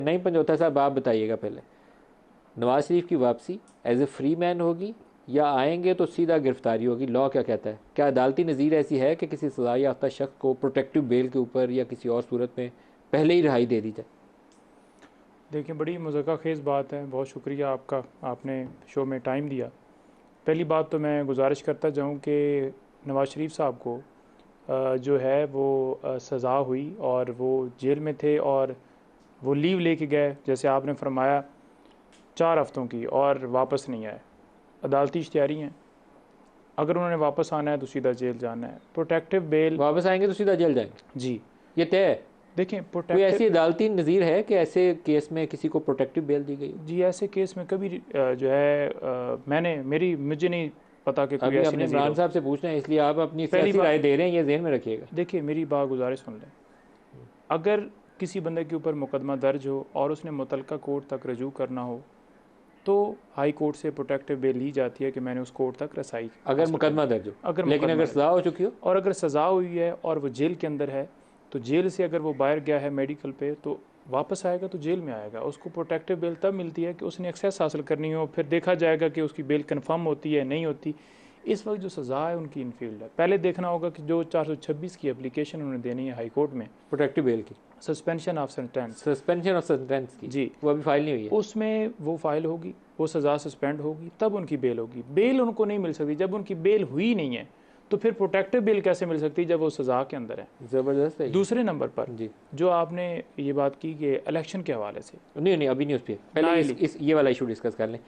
नहीं पंजोता साहब, आप बताइएगा पहले, नवाज शरीफ की वापसी एज ए फ्री मैन होगी या आएंगे तो सीधा गिरफ्तारी होगी? लॉ क्या कहता है? क्या अदालती नज़ीर ऐसी है कि किसी सजा याफ्ता शख्स को प्रोटेक्टिव बेल के ऊपर या किसी और सूरत में पहले ही रिहाई दे दी जाए? देखिए, बड़ी मज़ाक़ ख़ेज़ बात है, बहुत शुक्रिया आपका, आपने शो में टाइम दिया। पहली बात तो मैं गुजारिश करता जाऊँ कि नवाज़ शरीफ साहब को जो है वो सज़ा हुई और वो जेल में थे और वो लीव लेके गए, जैसे आपने फरमाया, 4 हफ्तों की, और वापस नहीं आए। अदालती इश्तिहारी हैं, अगर उन्होंने वापस आना है तो सीधा जेल जाना है। प्रोटेक्टिव बेल, वापस आएंगे तो सीधा जेल जाएंगे, जी ये तय है? देखें, कोई ऐसी प्रोटेक्टिव, अदालती नज़ीर है कि ऐसे केस में किसी को प्रोटेक्टिव बेल दी गई? जी ऐसे केस में कभी जो है मुझे नहीं पता कि कोई अभी ऐसी अपने नज़ीर इमरान हो। साहब से पूछना है, इसलिए आप अपनी पहली सियासी बात, राय दे रहे हैं, ये जहन में रखिएगा। देखिए मेरी बात गुजारिश सुन लें। अगर किसी बंदे के ऊपर मुकदमा दर्ज हो और उसने मुतलका कोर्ट तक रजू करना हो तो हाई कोर्ट से प्रोटेक्टिव बेल ली जाती है कि मैंने उस कोर्ट तक रसाई अगर हासिल मुकदमा करनी। दर्ज हो, अगर लेकिन मुकदमा अगर दर्ज सजा हो चुकी हो? और अगर सज़ा हुई है और वो जेल के अंदर है, तो जेल से अगर वो बाहर गया है मेडिकल पे तो वापस आएगा तो जेल में आएगा। उसको प्रोटेक्टिव बेल तब मिलती है कि उसने एक्सेस हासिल करनी हो, फिर देखा जाएगा कि उसकी बेल कन्फर्म होती है नहीं होती। इस वक्त जो सज़ा है उनकी इनफील्ड है। पहले देखना होगा कि जो 426 की एप्लीकेशन उन्होंने देनी है हाई कोर्ट में, प्रोटेक्टिव बेल की, suspension of sentence, suspension of sentence की, जी, वो अभी फाइल नहीं हुई है। उसमें वो फाइल होगी, वो सज़ा सस्पेंड होगी, तब उनकी बेल होगी। बेल उनको नहीं मिल सकती जब उनकी बेल हुई नहीं है, तो फिर प्रोटेक्टिव बेल कैसे मिल सकती है जब वो सज़ा के अंदर है। ज़बरदस्त है ये। दूसरे नंबर पर जी, जो आपने ये बात की कि इलेक्शन के हवाले से नहीं नहीं, अभी नहीं, उस पर पहले नाइली, इस ये वाला इशू डिस्कस कर लें।